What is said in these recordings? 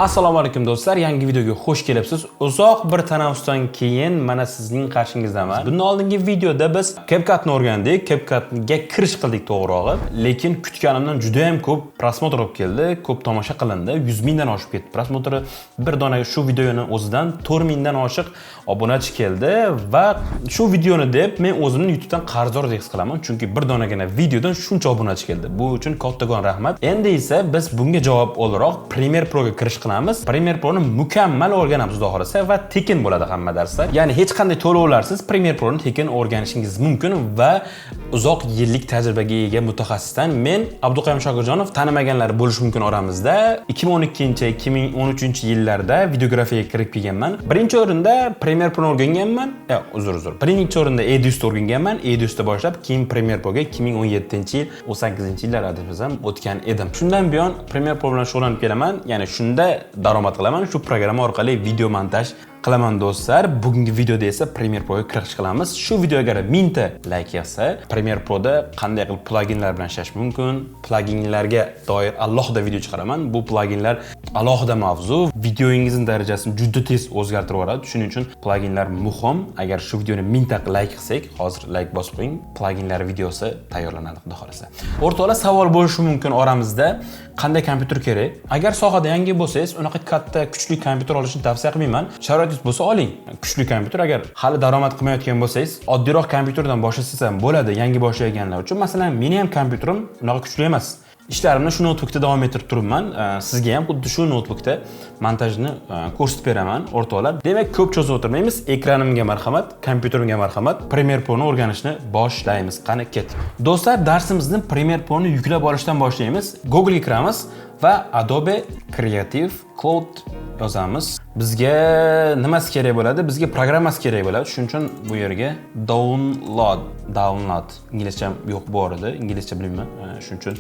Assalomu alaykum do'stlar, yangi videoga xush kelibsiz. Uzoq bir tanaffusdan keyin mana sizning qarshingizdaman. Bundan oldingi videoda biz CapCut'ni o'rgandik, CapCut'ga kirish qildik to'g'rirog'i. Lekin kutganimdan juda ham ko'p prosmotr olib keldi, ko'p tomosha qilindi. 100 mingdan oshib ketdi. Prosmotri bir dona shu videoni o'zidan 4 mingdan oshiq obunachi keldi va shu videoni deb men o'zimni YouTube'dan qarzdordek his qilaman, chunki bir donagina videodan shuncha obunachi keldi. Bu uchun kattagon rahmat. Endi esa biz bunga javob o'laroq Premiere Pro'ga kirish qilamiz. Premiere Pro'ni mukammal o'rganamiz xudo xolasa va tekin bo'ladi hamma darslar. Ya'ni hech qanday to'lovlarsiz Premiere Pro'ni tekin o'rganishingiz mumkin va uzoq yillik tajribaga ega mutaxassisdan men Abduqayum Shokirjonov tanimaganlar bo'lishi mumkin oramizda 2012-2013 yillarda videografiyaga kirib kelganman. Birinchi o'rinda Premiere Pro'ni o'rganganman. Uzr. Birinchi o'rinda Edius'ni o'rganganman. Edius'da boshlab keyin Premiere Pro'ga 2017-yil, 18-yillar adashmasam o'tgan edim. Shundan buyon Premiere Pro bilan shug'ullanib kelaman. Ya'ni shunda daromad qilaman. Shu programma orqali video montaj qilaman do'stlar. Bugungi videoda esa Premiere Pro'ga kirish qilamiz. Shu videoga 1000 ta like yig'sa, Premiere Pro'da qanday qilib pluginlar bilan ishlash mumkin, pluginlarga doir alohida video chiqaraman. Bu pluginlar alohida mavzu, videoingizning darajasini juda tez o'zgartirib yuboradi. Shuning uchun pluginlar muhim. Agar shu videoni 1000 ta like qilsak, hozir like bosib qo'ying. Pluginlar videosi tayyorlanadi xudo xolasa. O'rtoqlar, savol bo'lishi mumkin oramizda, qanday kompyuter kerak? Agar sohada yangi bo'lsangiz, unaqa katta, kuchli kompyuter olishni tavsiya qilmayman. Sharoitingiz bo'lsa oling. Kuchli kompyuter. Agar hali daromad qilmayotgan bo'lsangiz, oddiyroq kompyuterdan boshlasangiz ham bo'ladi yangi boshlaganlar uchun. Masalan, meni ham kompyuterim unaqa kuchli emas. Ishlarimni shu notebookda davom ettirib turibman. Sizga ham xuddi shu notebookda montajni ko'rsatib beraman, o'rtoqlar. Demak, ko'p cho'zib o'tirmaymiz. Ekranimga marhamat, kompyuterimga marhamat. Premiere Pro'ni o'rganishni boshlaymiz. Qani keting. Do'stlar, darsimizni Premiere Pro'ni yuklab olishdan boshlaymiz. Google ga kiramiz va Adobe Creative Cloud yozamiz. Bizga nimasi kerak bo'ladi? Bizga programmasi kerak bo'ladi. Shuning uchun bu yerga download inglizcham yo'q bu orada. Inglizcha bilmayman. Shuning uchun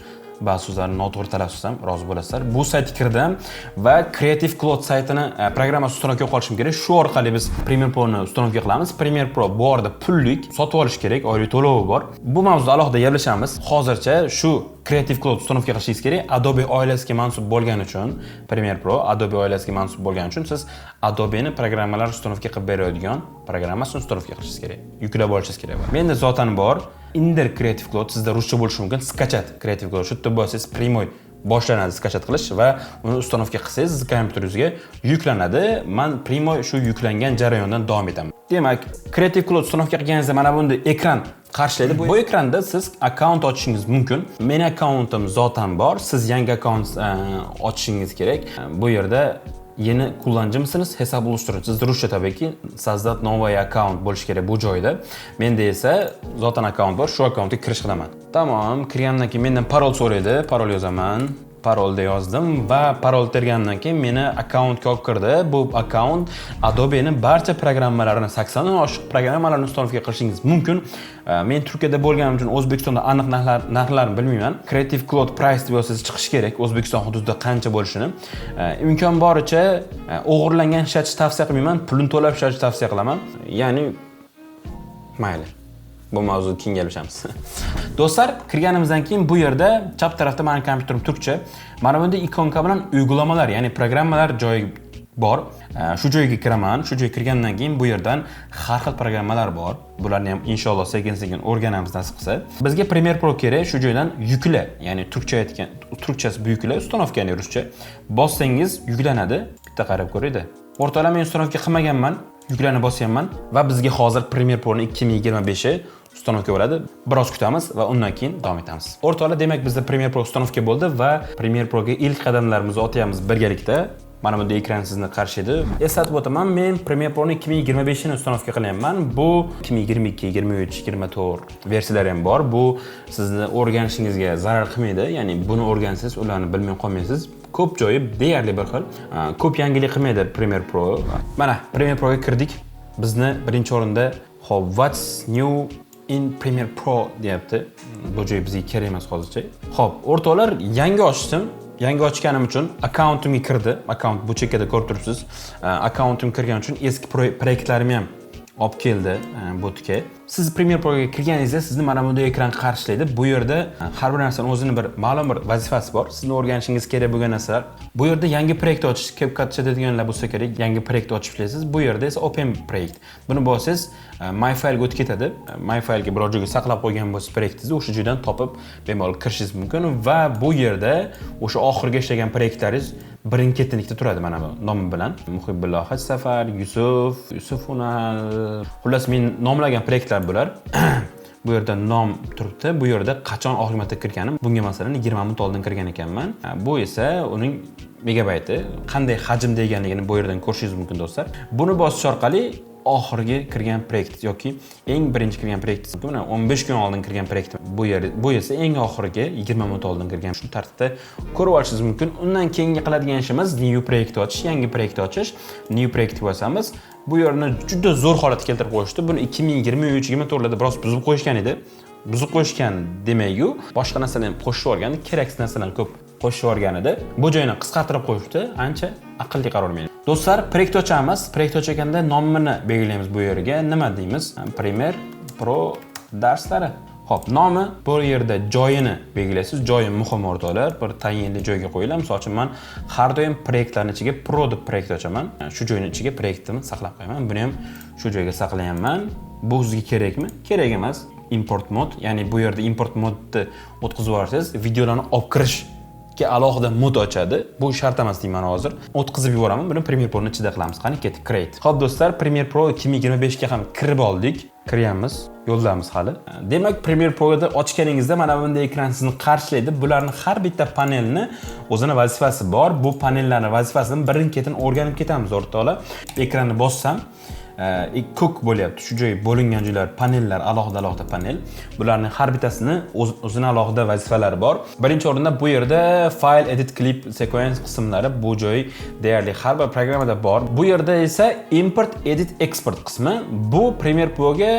ba'zi so'zlarni noto'g'ri talaffuzsam rozi bo'lasizlar. Bu saytga kirdim va Creative Cloud saytini programmasi ustanovka qilishim kerak. Shu orqali biz Premiere Pro'ni ustanovka qilamiz. Premiere Pro bu yerda pullik, sotib olish kerak, oylik to'lovi bor. Bu mavzuda alohida gaplashamiz. Hozircha shu Creative Cloud ustanovka qilishingiz kerak. Adobe oilasiga mansub bo'lgani uchun, Premiere Pro Adobe oilasiga mansub bo'lgani uchun siz Adobe'ni programmalar ustanovka qilib beradigan programmasini ustanovka qilishingiz kerak. Yuklab olishingiz kerak. Menda zotan bor. Indir Creative Cloud, sizda ruscha bo'lishi mumkin. Skachat Creative Cloud. Shu yerda bo'lsangiz primoy boshlanadi skachat qilish va uni ustanovka qilsangiz siz kompyuteringizga yuklanadi. Men primoy shu yuklangan jarayondan davom etaman. Demak, Creative Cloud ustanovka qilganingizda mana bunday ekran qarshilaydi. Bu ekranda siz akkaunt ochishingiz mumkin. Meni akkauntim zotan bor. Siz yangi akkaunt ochishingiz kerak. Bu yerda yeni kullanıcımısınız, hesap oluşturun. Sizde Rusça tabii ki. Sazdat новый account bo'lishi kerak bu joyda. Menda esa zotan akkaunt bor. Shu akkauntga kirish qilaman. Tamam, kirgandan keyin mendan parol so'raydi. Parol yozaman. Parolda yozdim va parol tergandan keyin meni akkauntga olib kirdi. Bu akkaunt Adobe'ning barcha programmalarini 80 dan oshiq programmalarni ustanovka qilishingiz mumkin. Men Turkiyada bo'lganim uchun O'zbekistonda aniq narxlarni bilmayman. Creative Cloud price deb yozsangiz chiqishi kerak. O'zbekiston hududida qancha bo'lishini. Imkon boricha o'g'irlangan ishlatishni tavsiya qilmayman. Pulini to'lab ishlatishni tavsiya qilaman. Ya'ni mayli. Bu mavzuda keyin gaplashamiz. Do'stlar, kirganimizdan keyin bu yerda chap tarafda mening kompyuterim turkcha. Mana bunda ikonka bilan uyg'lamalar, ya'ni programmalar joyi bor. Shu joyga kiraman. Shu joyga kirgandan keyin bu yerdan har xil programmalar bor. Bularni ham inshaalloh sekin-sekin o'rganamiz nasib qilsa. Bizga Premiere Pro kerak, shu joydan yukla, ya'ni turkchasi bu yukla, ustanovka ya'ni ruscha. Bossangiz yuklanadi. Bitta qarab ko'raydi. O'rtalar men ustanovka qilmaganman. Yuklanib bosyapman va bizga hozir Premiere Pro'ni 2025 ustanovka bo'ladi. Biroz kutamiz va undan keyin davom etamiz. O'rtoqlar, demak bizda Premiere Pro ustanovka bo'ldi va Premiere Pro'ga ilk qadamlarimizni o'tyapmiz birgalikda. Mana bunda ekran sizni qarshiydi. Eslatib o'taman, men Premiere Pro'ni 2025 ni ustanovka qilyapman. Bu 2022, 23, 24 versiyalar ham bor. Bu sizni o'rganishingizga zarar qilmaydi. Ya'ni buni o'rgansangiz, ularni bilmay qolmaysiz. Ko'p joyi deyarli bir xil. Ko'p yangilik qilmaydi Premiere Pro. Mana Premiere Pro'ga kirdik. Bizni birinchi o'rinda what's new in Premiere Pro deyapti. Bu joy bizga kerak emas hozircha. Xo'p, o'rtoqlar, yangi ochdim. Yangi ochganim uchun akkauntimga kirdi. Akkaunt bu chekkada ko'rib turibsiz. Akkauntim kirgan uchun eski proyektlarimni ham olib keldi botga. siz Premiere Pro'ga kirganingizda sizni mana bunday ekran qarshilaydi. Bu yerda har bir narsaning o'zini bir ma'lum bir vazifasi bor. Sizni o'rganishingiz kerak bo'lgan narsalar. Bu yerda yangi proyekt ochish, CapCut deganlar bo'lsa kerak, yangi proyekt ochib ishlaysiz. Bu yerda esa Open proyekt. Buni bossangiz MyFile ga o'tib ketadi. MyFile ga biror joyga saqlab qo'ygan bo'lsangiz proyektingizni o'sha joydan topib bemalol kirishingiz mumkin va bu yerda o'sha oxirgi ishlagan proyektlaringiz birin-ketinlikda turadi mana bu nomi bilan. Muhibbilloh Haj Safar, Yusuf Unal. Xullas men nomlagan proyektlar bular. Bu yerda nom turibdi. Bu yerda qachon oxirgi marta kirganim. Bunga masalan 20 minut oldin kirgan ekanman. Bu esa uning megabayti qanday hajmda ekanligini bu yerdan ko'rishingiz mumkin do'stlar. Buni bosish orqali oxirgi kirgan proyekt yoki eng birinchi kirgan proyekt, mana 15 kun oldin kirgan proyekt bu esa eng oxirgi 20 minut oldin kirgan. Shu tartibda ko'rib olishingiz mumkin. Undan keyingi qiladigan ishimiz new proyekt ochish, yangi proyekt ochish. New proyekt bosamiz. Bu yerni juda zo'r holatga keltirib qo'yishdi. Buni 2023-24larda biroz buzib qo'yishgan edi. Buzib qo'yishgan demak-ku, boshqa narsalarni ham qo'shib yuborgan, keraksiz narsalarni ko'p qo'shib yuborgan edi. Bu joyini qisqartirib qo'yishdi. Ancha aqlli qaror meni. Do'stlar, proyekt ochamiz. Proyekt ochganda nomini belgilaymiz bu yerga. Nima deymiz? Premiere Pro darslari. Xo'p, nomi bu yerda joyini belgilaysiz. Joyi muhim o'rtoqlar, bir tayinli joyga qo'yiladi. Misol uchun men har doim proyektlarning ichiga Pro deb proyekt ochaman. Shu joyning ichiga proyektimni saqlab qo'yaman. Buni ham shu joyga saqlayapman. Bu sizga kerakmi? Kerak emas. Import mod, ya'ni bu yerda import modni o'tkazib yuborsangiz, videolarni olib kirishga alohida mod ochadi. Bu shart emas deyman hozir. O'tkazib yuboraman. Buni Premiere Pro'ning ichida qilamiz. Qani ket create. Xo'p do'stlar, Premiere Pro 2025 ga ham kirib oldik. Kiryapmiz, yo'ldamiz hali. Demak, Premiere Pro'da ochganingizda mana bunday ekran sizni qarshilaydi. Bularning har bitta panelni o'zini vazifasi bor. Bu panellarning vazifasini birin-ketin o'rganib ketamiz o'rtoqlar. Ekranni bossam ko'k bo'lyapti. Shu joy bo'lingan joylar, panellar, alohida panel. Bularning har bittasini o'zini alohida vazifalari bor. Birinchi o'rinda bu yerda file, edit, clip, sequence qismlari bu joy deyarli har bir programmada bor. Bu yerda esa import, edit, export qismi. Bu Premiere Pro'ga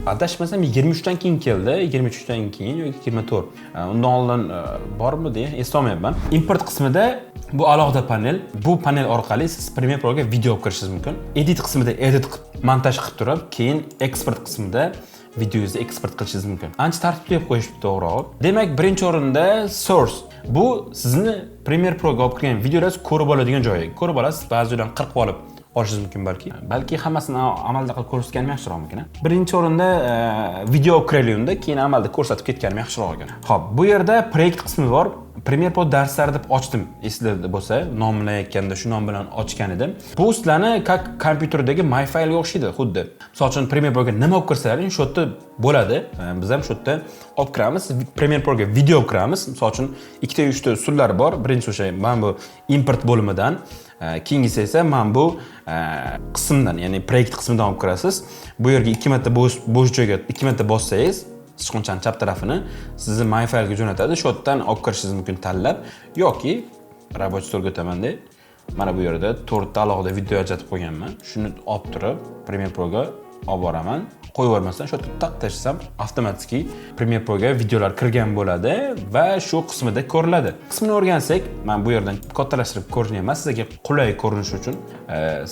adashmasam 23 dan keyin keldi, 23 dan keyin yoki 24. Undan oldin bormi deya eslolmayapman. Import qismida bu alohida panel. Bu panel orqali siz Premiere Pro'ga video olib kirishingiz mumkin. Edit qismida edit montaj qilib turib, keyin export qismida videoingizni eksport qilishingiz mumkin. Ancha tartibli deb qo'yishibdi to'g'ri. Demak, birinchi o'rinda source. Bu sizni Premiere Pro'ga olib kirgan videolarni ko'rib oladigan joyi. Ko'rib olasiz, ba'zi joylarni qirqib olib olishingiz mumkin balki hammasini amalda qilib ko'rsatganim yaxshiroqmikin. Birinchi o'rinda video kirayotganda, keyin amalda ko'rsatib ketganim yaxshiroq ekan. Xo'p, bu yerda proyekt qismi bor. Premiere Pro darslari deb ochdim. Esingizda bo'lsa, nomlayotganda shu nom bilan ochgan edim. Bu sizlarni kompyuterdagi MyFile ga o'xshaydi, xuddi. Misol uchun Premiere Pro ga nima olib kirsalaring, shu yerda bo'ladi. Biz ham shu yerda olib kiramiz. Premiere Pro ga video olib kiramiz. Misol uchun 2 ta 3 ta usullar bor. Birinchisi o'sha mana bu import bo'limidan, keyingisi esa mana bu qismdan, ya'ni proyekt qismidan olib kirasiz. Bu yerga 2 marta bo'sh joyga 2 marta bossangiz, sichqonchaning chap tarafini sizni MyFile ga jo'natadi. Shu yerdan olib kirishingiz mumkin tanlab yoki rабочий stolga o'tamanda mana bu yerda 4 ta alohida video ajratib qo'yganman. Shuni olib turib Premiere Pro ga olib boraman. Qo'yib yubormasdan shu yerda taq tashlasam, avtomatik Premiere Pro ga videolar kirgan bo'ladi va shu qismida ko'riladi. Qismini o'rgansak, men bu yerdan kattalashtirib ko'rinyapman sizga qulay ko'rinishi uchun.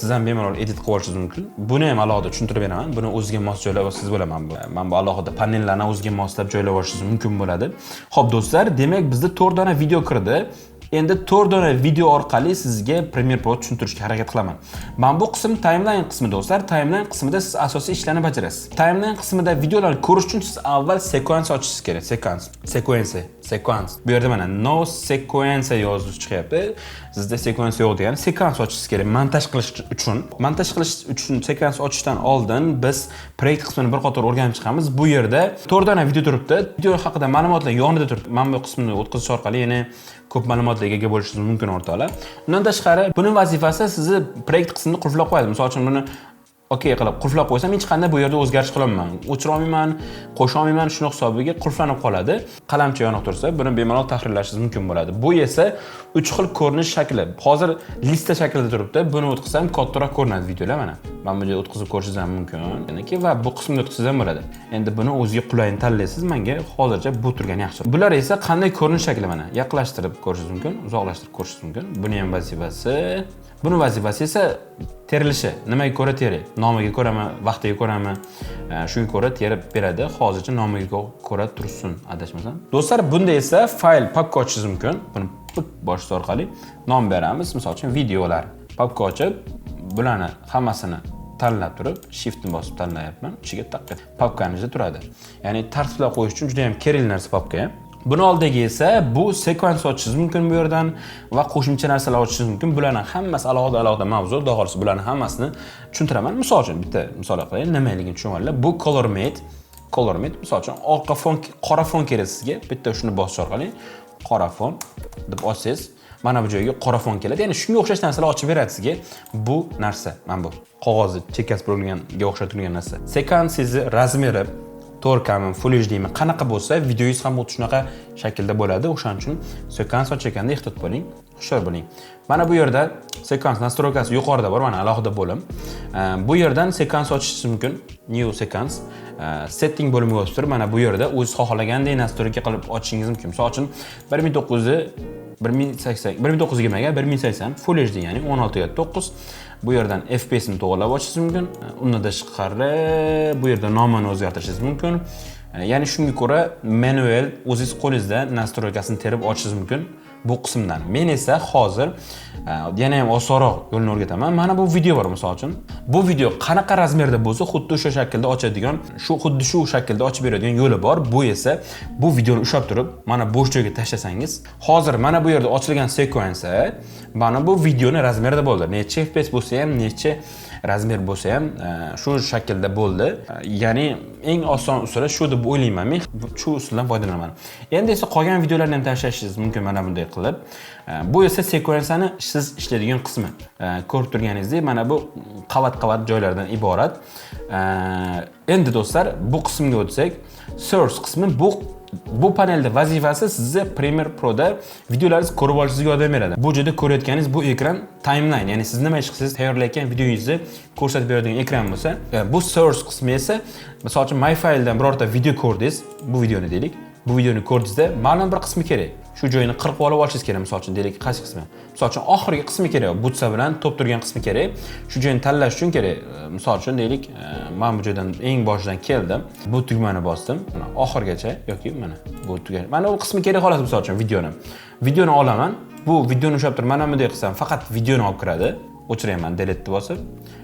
Siz ham bemalol edit qilib olishingiz mumkin. Buni ham alohida tushuntirib beraman. Buni o'ziga mos joylab olsangiz bo'laman bu. Men bu alohida panellarni o'ziga moslab joylab olishingiz mumkin bo'ladi. Xo'p do'stlar, demak bizda 4 dona video kirdi. Endi 4 dona video orqali sizga Premiere Pro tushuntirishga harakat qilaman. Men bu qism timeline qismi do'stlar. Timeline qismida siz asosiy ishlarni bajarasiz. Timeline qismida videolarni ko'rish uchun siz avval sekvens ochishingiz kerak. Sekvens. Bu yerda mana no sequence yozib chiqyapti. Sizda sekvens yo'q degani sekvens ochishingiz kerak. Montaj qilish uchun sekvens ochishdan oldin biz proyekt qismini bir qator o'rganib chiqamiz. Bu yerda 4 dona video turibdi. Video haqida ma'lumotlar yonida turibdi. Men bu qismini o'tkazish orqali yana ko'p ma'lumotlarga ega bo'lishingiz mumkin o'rtoqlar. Undan tashqari, buning vazifasi sizni proyekt qismini qulflab qo'yadi. Misol uchun buni okey qilib qulflab qo'ysam, hech qanday bu yerda o'zgarish qila olmayman. O'chira olmayman, qo'sha olmayman, shuni hisobiga qulflanib qoladi. Qalamcha yoniq tursa, buni bemalol tahrirlashingiz mumkin bo'ladi. Bu esa 3 xil ko'rinish shakli. Hozir lista shaklida turibdi. Buni o'tkazsam kattaroq ko'rinadi videolar mana. Men bunga o'tkazib ko'rishingiz ham mumkin. Ya'ni va bu qismni o'tkazsangiz ham bo'ladi. Endi buni o'ziga qulayini tanlaysiz. Menga hozircha bu turgani yaxshi. Bular esa qanday ko'rinish shakli mana. Yaqinlashtirib ko'rishingiz mumkin, uzoqlashtirib ko'rishingiz mumkin. Buni ham vazifasi Buni vazifasi esa terilishi. Nimaga ko'ra teri? Nomiga ko'rami, vaqtiga ko'rami? Shunga ko'ra terib beradi. Hozircha nomiga ko'ra tursin, adashmasam. Do'stlar, bunda esa fayl papka ochishingiz mumkin. Buni bosh orqali nom beramiz. Misol uchun videolar. Papka ochib, bularni hammasini tanlab turib, shiftni bosib tanlayapman. Ichiga taqqa papkanizda turadi. Ya'ni tartiblab qo'yish uchun juda ham kerak narsa papka. Buni oldiga esa bu sekvens ochishingiz mumkin bu yerdan va qo'shimcha narsalar ochishingiz mumkin. Bularning hammasi alohida mavzu, xolos bularning hammasini tushuntiraman. Misol uchun bitta misol qilaylik, nimaligini tushuninglar. Bu color mate misol uchun orqa fon, qora fon kerak sizga. Bitta shuni bosish orqali qora fon deb ochsangiz, mana bu joyga qora fon keladi. Ya'ni shunga o'xshash narsalar ochib beradi sizga. Bu narsa, mana bu qog'ozni chekkasi bo'lganga o'xshab turgan narsa. Sekansingizni razmeri 4K mi, Full HD mi qanaqa bo'lsa, videoyingiz ham xuddi shunaqa shaklda bo'ladi. O'shaning uchun sekans ochganda ehtiyot bo'ling, hushyor bo'ling. Mana bu yerda sekans nastroykasi yuqorida bor, mana alohida bo'lim. Bu yerdan sekans ochishingiz mumkin. New sekans setting bo'limiga o'tib turib, mana bu yerda o'zingiz xohlagandek nastroyka qilib ochishingiz mumkin. Misol uchun 1920 ga 1080 Full HD, ya'ni 16:9. Bu yerdan FPS ni to'g'rilab ochishingiz mumkin. Undan tashqari bu yerda nomini o'zgartirishingiz mumkin. Ya'ni shunga ko'ra manual o'zingiz qo'lingizda nastroykasini terib ochishingiz mumkin bu qismdan. Men esa hozir yana ham osonroq yo'lni o'rgataman. Mana bu video bor misol uchun. Bu video qanaqa razmerda bo'lsa, xuddi o'sha shaklda ochadigan, xuddi shu shaklda ochib beradigan yo'li bor. Bu esa bu videoni ushlab turib, mana bo'sh joyga tashlasangiz, hozir mana bu yerda ochilgan sekvensa mana bu videoni razmerida bo'ldi. Necha FPS bo'lsa ham, necha razmer bo'lsa ham shu shaklda bo'ldi. Ya'ni eng oson usuli shu deb o'ylayman. Men shu usuldan foydalanaman. Endi esa qolgan videolarni ham tashlashingiz mumkin mana bunday qilib. Bu esa sekvensani siz ishlaydigan qismi. Ko'rib turganingizdek, mana bu qavat-qavat joylardan iborat. Endi do'stlar, bu qismga o'tsak, source qismi bu panelda vazifasi sizni Premiere Pro'da videolaringizni ko'rib olishingizga yordam beradi. Bu joyda ko'rayotganingiz bu ekran timeline, ya'ni siz nima ish qilsangiz tayyorlayotgan videongizni ko'rsatib beradigan ekran bo'lsa, bu source qismi esa, misol uchun MyFile'dan birorta video ko'rdingiz, bu videoni deylik. Bu videoni ko'rdingizda ma'lum bir qismi kerak. Shu joyini qirib olib olishingiz kerak, misol uchun deylik, qaysi qismi? Misol uchun oxirgi qismi kerak, butsa bilan to'p turgan qismi kerak. Shu joyni tanlash uchun kerak. Misol uchun deylik, men bu joydan eng boshidan keldim. Bu tugmani bosdim. Mana oxirgacha yoki mana bu tugan. Mana bu qismi kerak xolos, misol uchun videoni olaman. Bu videoni ushlab turib, mana bunday qilsam faqat videoni olib kiradi. O'chiraman delete bosib.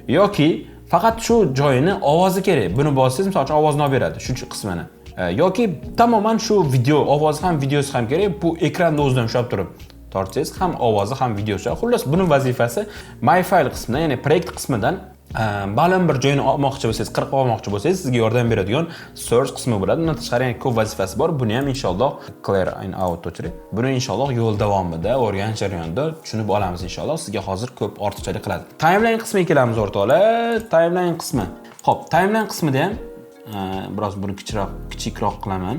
Yoki faqat shu joyini ovozi kerak. Buni bossangiz, misol uchun ovozni olib beradi, shu qismini. Yoki tamoman shu video, ovozi ham, videosi ham kerak. Bu ekranda o'zidan ushlab turib tortsangiz ham ovozi ham videosi. Xullas, buning vazifasi MyFile qismidan, ya'ni proyekt qismidan ma'lum bir joyni olmoqchi bo'lsangiz, qirib olmoqchi bo'lsangiz, sizga yordam beradigan source qismi bo'ladi. Undan tashqari yana ko'p vazifasi bor. Buni ham inshaalloh clear and out o'chiring. Buni inshaalloh yo'l davomida, o'rganish jarayonida tushunib olamiz inshaalloh. Sizga hozir ko'p ortiqchalik qiladi. Timeline qismiga kelamiz o'rtoqlar. Timeline qismi. Xo'p, timeline qismida ham biroz buni kichikroq qilaman.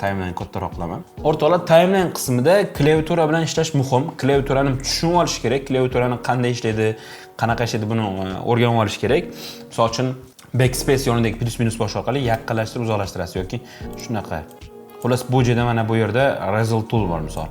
Timeline kattaroq qilaman. O'rtoqlar, timeline qismida klaviatura bilan ishlash muhim. Klaviaturani tushunib olish kerak. Klaviaturani qanday ishlaydi, qanaqa ishlaydi, buni o'rganib olish kerak. Misol uchun backspace yonidagi plus minus bosh orqali yaqinlashtirib uzoqlashtirasiz yoki shunaqa. Xullas, bu joyda mana bu yerda result tool bor misol.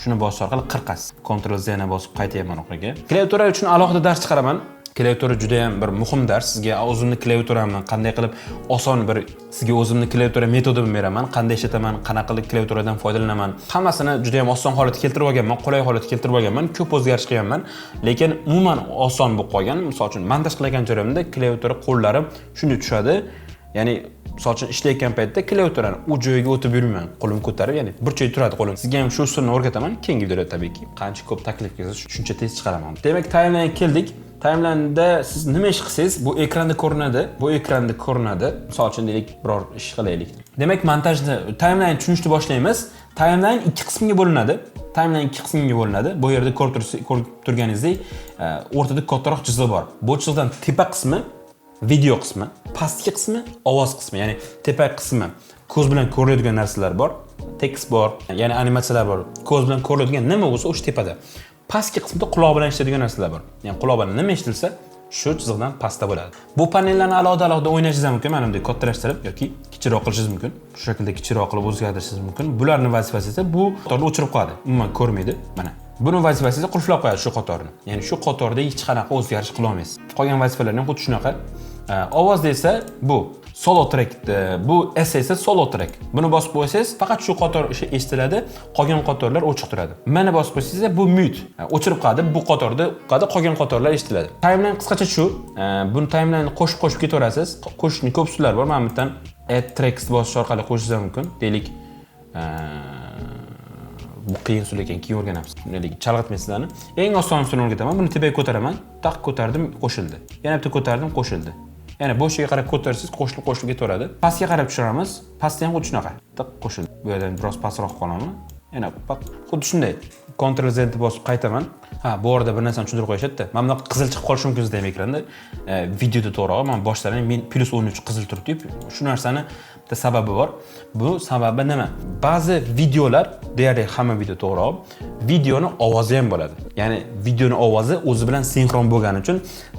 Shuni bosish orqali qirqasiz. Ctrl Z ni bosib qaytaman orqaga. Klaviatura uchun alohida dars chiqaraman. Klaviatura juda ham bir muhim dars. Sizga o'zimni klaviaturamni qanday qilib oson bir sizga o'zimni klaviatura metodini beraman, qanday ishlataman, qanaqa qilib klaviaturadan foydalanaman. Hammasini juda ham oson holatga keltirib olganman, qulay holatga keltirib olganman, ko'p o'zgarish qilganman, lekin umuman oson bo'lib qolgan. Misol uchun montaj qilayotgan joyimda klaviatura qo'llarim shunday tushadi. Ya'ni misol uchun ishlayotgan paytda klaviaturani u joyiga o'tib yurmayman, qo'lim ko'tarib, ya'ni bir joyda turadi qo'lim. Sizga ham shu usulni o'rgataman. Keyingi videoda tabiiyki qancha ko'p taklif qilsangiz shuncha tez chiqaraman. Demak, timeline keldik. Timeline'da siz nima ish qilsangiz, bu ekranda ko'rinadi. Misol uchun deylik, biror ish qilaylik. Demak, montajni timeline tushunishni boshlaymiz. Timeline ikki qismga bo'linadi. Bu yerda ko'rib turganingizdek, o'rtada kattaroq chiziq bor. Bu chiziqdan tepa qismi video qismi, pastki qismi ovoz qismi, ya'ni tepa qismi ko'z bilan ko'riladigan narsalar bor, tekst bor, ya'ni animatsiyalar bor. Ko'z bilan ko'riladigan nima bo'lsa, o'sha tepada. Pastki qismda quloq bilan eshitadigan narsalar bor. Ya'ni quloq bilan nima eshitilsa, shu chiziqdan pastda bo'ladi. Bu panellarni alohida o'ynashingiz mumkin, mana bunday kattalashtirib yoki kichikroq qilishingiz mumkin. Shu shaklda kichikroq qilib o'zgartirishingiz mumkin. Bularning vazifasi esa bu to'g'ri o'chirib qo'yadi. Umuman ko'rmaydi. Mana Buni vazifasi qulflab qo'yadi shu qatorni. Ya'ni shu qatorda hech qanaqa o'zgarish qila olmaysiz. Qolgan vazifalarni ham xuddi shunaqa. Ovozda esa bu solo track, bu S esa solo track. Buni bosib qo'ysangiz, faqat shu qator eshitiladi, qolgan qatorlar o'chiq turadi. Mana bosib qo'ysangiz bu mute, o'chirib qoladi, bu qatorda qolgan qatorlar eshitiladi. Timeline qisqacha shu. Buni timeline qo'shib ketaverasiz. Qo'shishning ko'p usullari bor. Mana bu yerdan add tracks bosish orqali qo'shishingiz mumkin. Deylik, bu qiyin usul ekan, keyin o'rganamiz. Deylik, chalg'itmay sizlarni. Eng oson usulni o'rgataman. Buni tepaga ko'taraman, taq ko'tardim, qo'shildi. Yana bitta ko'tardim, qo'shildi. Ya'ni bo'shiga qarab ko'tarsangiz qo'shilib ketaveradi. Pastga qarab tushiramiz. Pastda ham xuddi shunaqa. Taq qo'shildi. Bu yerdan biroz pastroq qolaman. Yana xuddi shunday. Ctrl Z bosib qaytaman. Bu orada bir narsani tushuntirib qo'yishadi-da. Mana bunaqa qizil chiqib qolishi mumkin sizda ham ekranda. Videoda to'g'ri, men boshlarim men +13 qizil turibdi. Shu narsani bitta sababi bor. Bu sababi nima? Ba'zi videolar, deyarli hamma video to'g'ri, videoni ovozi ham bo'ladi. Ya'ni videoni ovozi o'zi bilan sinxron bo'lgani uchun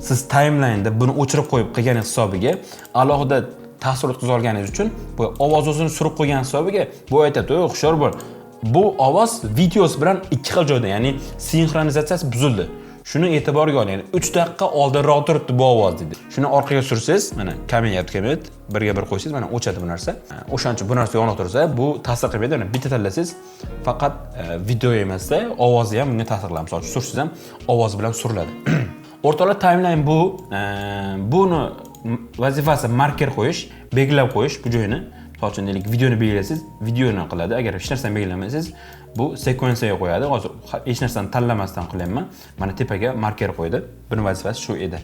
siz timeline'da buni o'chirib qo'yib qilgan hisobiga alohida ta'sir o'tkaza olganingiz uchun bu ovoz o'zini surib qo'ygan hisobiga bu aytadi, "O'y, hushyor bo'l." Bu ovoz videosi bilan ikki xil joyda, ya'ni sinxronizatsiyasi buzildi. Shuni e'tiborga oling. Ya'ni 3 daqiqa oldinroq turibdi bu ovoz dedi. Shuni orqaga sursangiz, mana kamayapti, birga bir qo'ysangiz, mana o'chadi bu narsa. O'shancha bu narsa yonib tursa, bu ta'sir qilmaydi. Mana bitta tanlasangiz, faqat video emasda, ovozi ham bunga ta'sir qiladi. Masalan, sursangiz ham ovoz bilan suriladi. O'rtoqlar, timeline bu, buni vazifasi marker qo'yish, belgilab qo'yish bu joyini. Misol uchun deylik, videoni belgilaysiz, videoni qiladi. Agar hech narsani belgilamasangiz, bu sekvensiyaga qo'yadi. Hozir hech narsani tanlamasdan qilyapman. Mana tepaga marker qo'ydi. Buning vazifasi shu edi.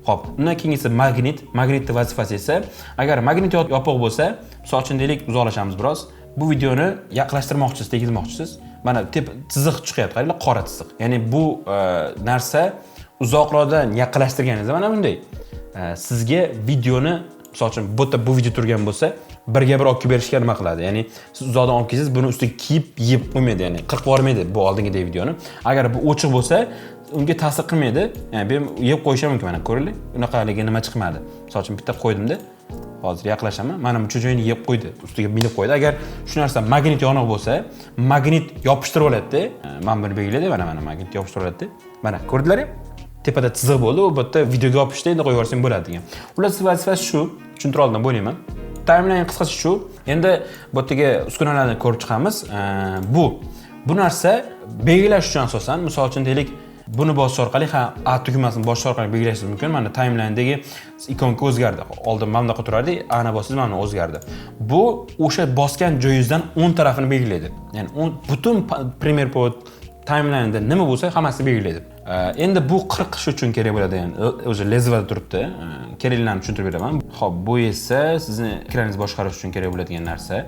Xo'p, undan keyingisi magnit. Magnitning vazifasi esa, agar magnit yopiq bo'lsa, misol uchun deylik, uzoqlashamiz biroz. Bu videoni yaqinlashtirmoqchisiz, tegizmoqchisiz. Mana chiziq chiqyapti, qaranglar, qora chiziq. Ya'ni bu narsa uzoqroqdan yaqinlashtirganingizda mana bunday sizga videoni, misol uchun bu video turgan bo'lsa, birga bir olib kelib berishga nima qiladi? Ya'ni siz uzoqdan olib kelsangiz, buni ustiga kiyib yeb qo'ymaydi, ya'ni qirq bormaydi bu oldingidek videoni. Agar bu ochiq bo'lsa, unga ta'sir qilmaydi. Ya'ni men yeb qo'yishim mumkin, mana ko'ringlar. Unaqaligi nima chiqmadi. Misol uchun bitta qo'ydimda, hozir yaqinlashaman. Mana bu joyini yeb qo'ydi, ustiga minib qo'ydi. Agar shu narsa magnit yoniq bo'lsa, magnit yopishtirib oladi-da. Men buni belgiladim, mana magnit yopishtirib oladi-da. Mana ko'rdinglar-ku? Tepada chiziq bo'ldi, u yerda videoga yopishda endi qo'yib yuborsang bo'ladi degan. Ular vazifasi shu, tushuntira oldim bo'layman. Timeline qisqasi shu. Endi bu yerga uskunalarni ko'rib chiqamiz. Bu narsa belgilash uchun asosan, misol uchun deylik, buni bosish orqali A tugmasini bosish orqali belgilashingiz mumkin. Mana timeline'dagi ikonka o'zgardi. Oldin mana bunaqa turardi, ana bosangiz mana o'zgardi. Bu o'sha bosgan joyingizdan 10 tarafini belgilaydi. Ya'ni butun Premiere Pro timeline'da nima bo'lsa, hammasini belgilaydi. Endi bu 40 ish uchun kerak bo'ladi, ya'ni o'zi lezvada turibdi. Keraklarni tushuntirib beraman. Xo'p, bu esa sizni ekraningizni boshqarish uchun kerak bo'ladigan narsa.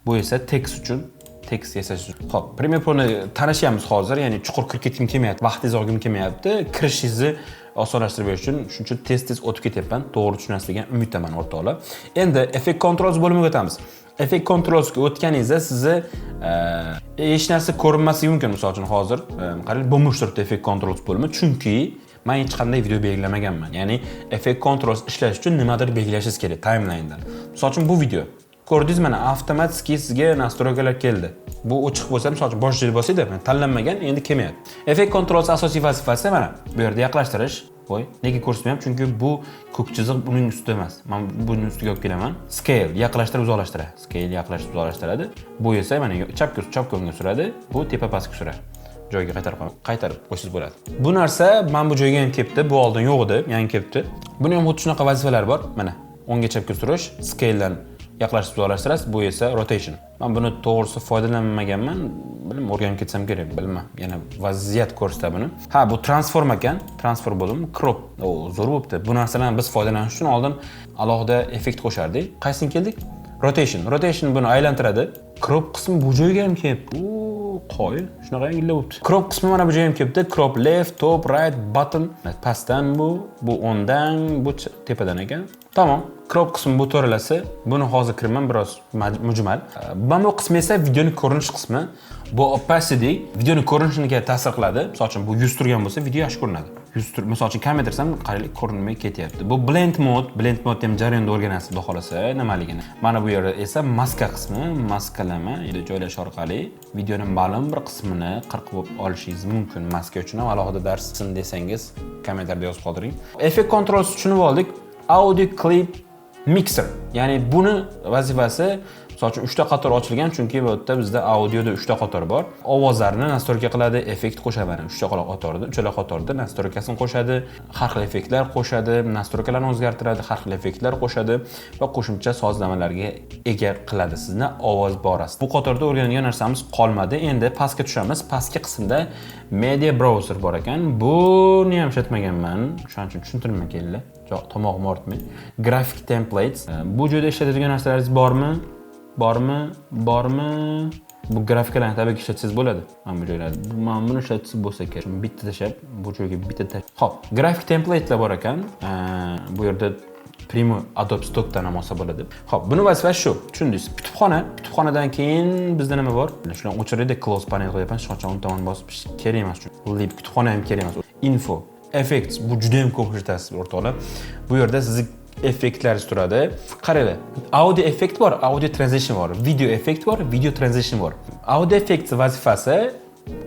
Bu esa tekst uchun, tekst yasash uchun. Xo'p, Premiere Pro'ni tanishyapmiz hozir, ya'ni chuqur kirib ketgim kelmayapti, vaqtingizni olgim kelmayapti. Kirishingizni osonlashtirib berish uchun shuning uchun tez o'tib ketyapman. To'g'ri tushunasizligini umiddaman o'rtoqlar. Endi Effect Controls bo'limiga o'tamiz. Effect Controlsga o'tganingizda sizni hech narsa ko'rinmasligi mumkin. Misol uchun hozir qarang, bo'mish turibdi Effect Controls bo'limi, chunki men hech qanday video belgilamaganman. Ya'ni Effect Controls ishlash uchun nimadir belgilashingiz kerak timeline'dan. Misol uchun bu video ko'rdingiz, mana avtomatik sizga nastroykalar keldi. Bu ochiq bo'lsa, misol uchun bosh joyga bosaydi, tanlanmagan, endi kelmayapti. Effect Controls asosiy vazifasi mana bu yerda yaqinlashtirish. Voy, nega ko'rsatmayapman? Chunki bu ko'k chiziq uning ustida emas. Men buning ustiga olib kelaman. Scale yaqinlashtirib uzoqlashtiradi. Scale yaqinlashtirib uzoqlashtiradi. Bu esa mana chapga o'ngga suradi, bu tepa pastga suradi. Joyiga qaytarib qo'ysangiz bo'ladi. Bu narsa men bu joyga ham kelibdi, bu oldin yo'q edi, yangi kelibdi. Buning ham xuddi shunaqa vazifalari bor. Mana o'ngga chapga surish, scale'dan yaqinlashtirib uzoqlashtirasiz, bu esa rotation. Men buni to'g'risi foydalanmaganman, bilmayman, o'rganib ketsam kerak, bilmayman. Yana vaziyat ko'rsatadi buni. Bu transform ekan, transfer bo'limi, crop. Zo'r bo'libdi. Bu narsalardan biz foydalanish uchun oldin alohida effekt qo'shardik. Qaysiga keldik? Rotation. Rotation buni aylantiradi. Crop qismi bu joyga ham kelibdi. Qo'yil, shunaqa yangilab bo'libdi. Crop qismi mana bu joyga ham kelibdi. Crop left, top, right, bottom. Pastdan bu o'ngdan, bu tepadan ekan. Tamam. Crop qismi bu to'ralasi. Buni hozir kiraman biroz mujmal. Mana bu qismi esa videoning ko'rinish qismi. Bu opacity videoning ko'rinishiga ta'sir qiladi. Misol uchun bu 100 turgan bo'lsa, video yaxshi ko'rinadi. 100 tur, misol uchun kamera tirsam, qaraylik ko'rinmay ketyapti. Bu blend mode ham jarayonda o'rganasiz, xudo xolasa, nimaligini. Mana bu yerda esa maska qismi, maskalama joylash orqali videoning ma'lum bir qismini qirqib olishingiz mumkin. Maska uchun ham alohida darssin desangiz, kommentarda yozib qoldiring. Effect controls tushunib oldik. Audio clip mixer. Ya'ni buni vazifasi misol uchun 3 ta qator ochilgan, chunki bu yerda bizda audioda 3 ta qator bor. Ovozlarni nastroyka qiladi, effekt qo'shadi. 3 ta qatorda, uchala qatorda nastroykasini qo'shadi, har xil effektlar qo'shadi, nastroykalarni o'zgartiradi, har xil effektlar qo'shadi va qo'shimcha sozlamalarga ega qiladi sizni ovoz borasida. Bu qatorda o'rgangan narsamiz qolmadi. Endi pastga tushamiz. Pastki qismda media browser bor ekan. Buni ham ishlatmaganman. Shuning uchun tushuntirmay keldi. Tomog'im ortmay. Graphic templates. Bu joyda ishlatadigan narsalaringiz bormi? Bu grafikalarni tabiiy ishlatsangiz bo'ladi. Mana bu joylarda. Mana buni ishlatsangiz bo'lsa kerak. Bitta tashab, bu joyga bitta tashab. Xo'p, grafik templatelar bor ekan. Bu yerda Primo Adobe Stockdan ham olsa bo'ladi. Xo'p, buni vazifasi shu. Tushundingiz? Kutubxonadan keyin bizda nima bor? Shuni o'chiraylik, close panel qo'yaman, shoqcha o'ng tomon bosib kerak emas uchun. Lib kutubxona ham kerak emas. Info, effects, bu juda ham ko'p ishlatasiz o'rtoqlar. Bu yerda sizni effektlar turadi. Qaranglar. Audio effekt bor, audio transition bor, video effekt bor, video transition bor. Audio effekt vazifasi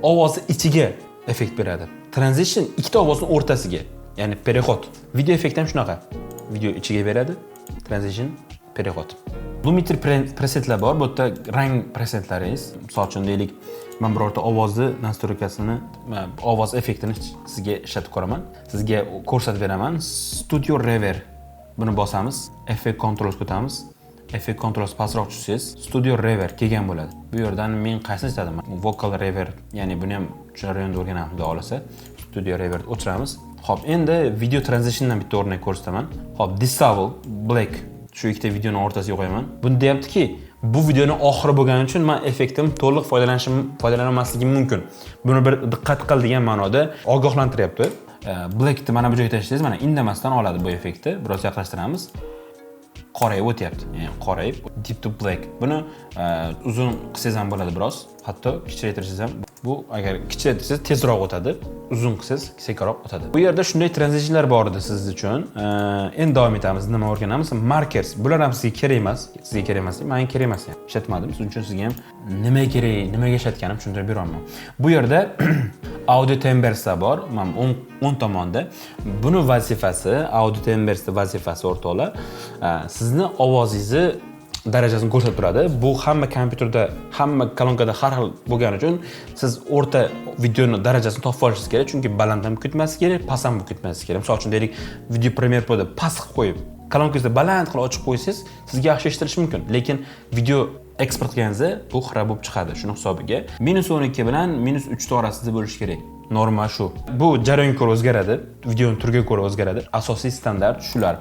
ovozni ichiga effekt beradi. Transition ikkita ovozning o'rtasiga, ya'ni переход. Video effekt ham shunaqa. Video ichiga beradi, transition, переход. Lumetri presetlar bor, bu yerda rang presetlaringiz. Misol uchun deylik, men birorta ovozni nastroykasini, ovoz effektini sizga ishlatib ko'raman. Sizga ko'rsatib beraman. Studio Reverb. Buni bosamiz, effect controls o'tamiz. Effect controls pastroq tushsangiz, Studio Reverb kelgan bo'ladi. Bu yerdan men qaysini ishladim? Vocal Reverb, ya'ni buni ham jarayonda o'rganamiz, xudo xolasa. Studio Reverb o'chiramiz. Xo'p, endi video transitiondan bitta o'rnak ko'rsataman. Xo'p, Disable Black shu ikkita videoning o'rtasiga qo'yaman. Bunda deyaptiki, bu videoning oxiri bo'lgani uchun men effektim to'liq foydalanmasligim mumkin. Buni bir diqqat qil degan ma'noda ogohlantiryapti. Blackni mana bu joyga tashlaysiz, mana indamasdan oladi bu effektni. Biroz yaqinlashtiramiz. Qorayib o'tyapti. Ya'ni qorayib, deep to black. Buni uzun qilsangiz ham bo'ladi biroz. Hatto kichraytirsangiz ham. Bu agar kichraytirsangiz tezroq o'tadi, uzun qilsangiz sekinroq o'tadi. Bu yerda shunday transitionlar bor edi siz uchun. Endi davom etamiz. Nima o'rganamiz? Markers. Bular ham sizga kerak emas. Sizga kerak emas. Menga kerak emas. Ishlatmadim. Shuning uchun sizga ham nima kerak, nimaga ishlatganim tushuntirib beraman. Bu yerda audio timbresi bor. Mana o'ng tomonda. Buni vazifasi, audio timbresi vazifasi o'rtoqlar, sizni ovozingizni darajasini ko'rsatib turadi. Bu hamma kompyuterda, hamma kolonkada har xil bo'lgani uchun siz o'rta videoni darajasini topib olishingiz kerak, chunki baland ham ketmasligi kerak, past ham ketmasligi kerak. Misol uchun deylik, video Premiere Pro'da past qilib qo'yib, kolonkangizda baland qilib ochib qo'ysangiz, sizga yaxshi eshitilishi mumkin. Lekin video eksport qilganingizda bu xira bo'lib chiqadi. Shuning hisobiga -12 bilan -3 orasida bo'lishi kerak. Norma shu. Bu jarayonga ko'ra o'zgaradi, videoning turiga ko'ra o'zgaradi. Asosiy standart shular.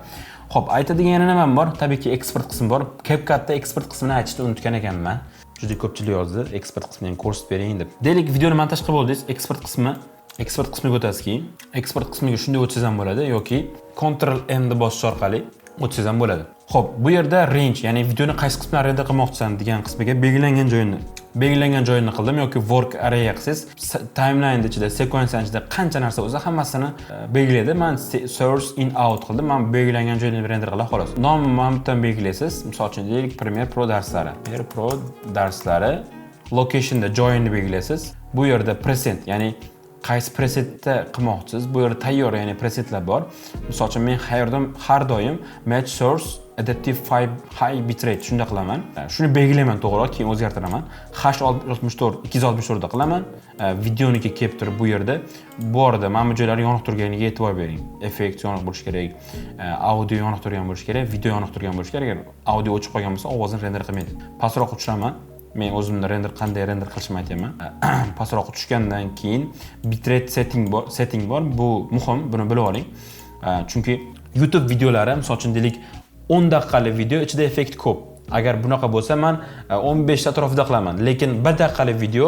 Xo'p, aytadigan yana nimam bor? Tabiiyki eksport qismi bor. CapCut'da eksport qismini aytishni unutgan ekanman. Juda ko'pchilik yozdi, eksport qismini ham ko'rsatib bering deb. Deylik, videoni montaj qilib oldingiz, eksport qismiga o'tasiz keyin. Eksport qismiga shunday o'tsangiz ham bo'ladi yoki Ctrl M ni bosish orqali o'tsangiz ham bo'ladi. Xo'p, bu yerda range, ya'ni videoni qaysi qismdan render qilmoqchisan degan qismiga belgilangan joyini qildim yoki work area qilsangiz, timeline ichida, sekvensiya ichida qancha narsa bo'lsa hammasini belgilaydi. Men source in out qildim. Men belgilangan joyni render qildim xolos. Nomni mana bu yerdan belgilaysiz. Misol uchun deylik, Premiere Pro darslari. Locationda joyini belgilaysiz. Bu yerda preset, ya'ni qaysi presetda qilmoqchisiz? Bu yerda tayyor, ya'ni presetlar bor. Misol uchun men har doim match source adaptive high bitrate shunda qilaman. Shuni belgilayman to'g'riroq, keyin o'zgartiraman. H64 264 da qilaman. Videoniki kelib turib bu yerda. Bu orada mana bu joylari yoniq turganiga e'tibor bering. Effekt yoniq bo'lishi kerak, audio yoniq turgan bo'lishi kerak, video yoniq turgan bo'lishi kerak. Agar audio o'chib qolgan bo'lsa, ovozni render qilmaydi. Pastroq tushiraman. Men o'zimni qanday render qilishimni aytaman. Pastroq tushgandan keyin bitrate setting bor. Bu muhim, buni bilib oling. Chunki YouTube videolari, misol uchun deylik, 10 daqiqalik video ichida effekt ko'p. Agar bunaqa bo'lsa, men 15 ta atrofida qilaman. Lekin 1 daqiqalik video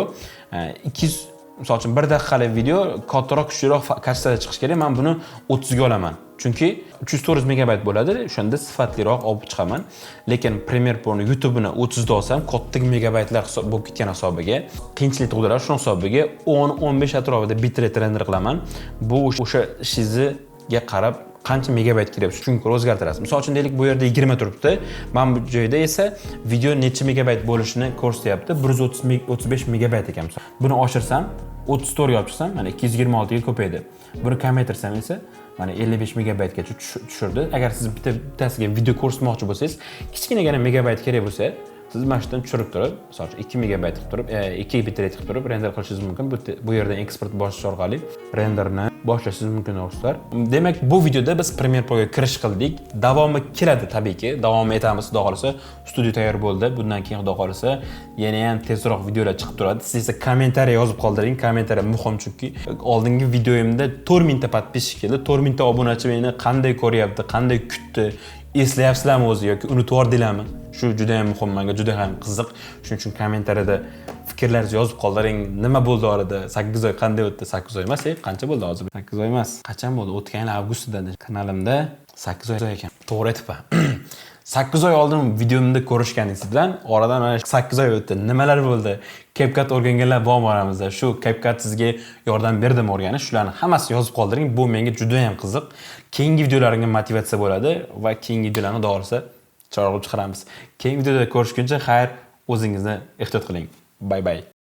200, misol uchun 1 daqiqalik video kattaroq, kuchliroq kачествоda chiqish kerak. Men buni 30 ga olaman. Chunki 309 megabayt bo'ladi, o'shanda sifatliroq olib chiqaman. Lekin Premiere Pro'ni YouTube'ini 30 da olsam, katta megabaytlar bo'lib ketgan hisobiga, qiyinchilik tug'diradi, shu hisobiga 10-15 atrofida bitrate render qilaman. Bu o'sha ishingizga qarab qancha megabayt kerak, chunki o'zgartirasiz. Misol uchun deylik, bu yerda 20 turibdi. Men bu joyda esa video necha megabayt bo'lishini ko'rsatyapti. 135 megabayt ekan. Buni oshirsam, 34 ga olib chiqsam, mana 226 ga ko'paydi. Buni kamaytirsam esa mana 55 megabaytgacha tushirdi. Agar siz bittasiga video ko'rsatmoqchi bo'lsangiz, kichkinagina megabayt kerak bo'lsa, siz mana shundan tushirib turib, masalan 2 megabayt qilib turib, 2 bitrate qilib turib render qilishingiz mumkin. Bu yerdan eksport boshlash orqali renderni boshlashingiz mumkin do'stlar. Demak, bu videoda biz Premiere Pro'ga kirish qildik. Davomi keladi tabiiyki. Davom etamiz, xudo xolasa. Studio tayyor bo'ldi. Bundan keyin xudo xolasa yana ham tezroq videolar chiqib turadi. Siz esa kommentariy yozib qoldiring. Kommentariy muhim, chunki oldingi videoyimda 4000 ta podpischik keldi. 4000 ta obunachi meni qanday ko'ryapti, qanday kutdi, eslayapsizlarmi o'zi yoki unutib yordinglarmi? Shu juda ham muhim, menga juda ham qiziq. Shuning uchun kommentariyada fikrlaringizni yozib qoldiring. Nima bo'ldi orada? 8 oy qanday o'tdi? 8 oy emas, qancha bo'ldi hozir? 8 oy emas. Qachon bo'ldi? O'tgan yil avgustda kanalimda 8 oy ekan. To'g'ri aytibman. 8 oy oldin videomda ko'rishganingiz bilan oradan mana 8 oy o'tdi. Nimalar bo'ldi? CapCut o'rganganlar bormi oramizda? Shu CapCut sizga yordam berdimi o'rganish? Shularni hammasini yozib qoldiring. Bu menga juda ham qiziq. Keyingi videolarimga motivatsiya bo'ladi va keyingi videolarni to'g'risi chiroq chiqaramiz. Keyingi videoda ko'rishguncha xayr, o'zingizni ehtiyot qiling. Bye bye.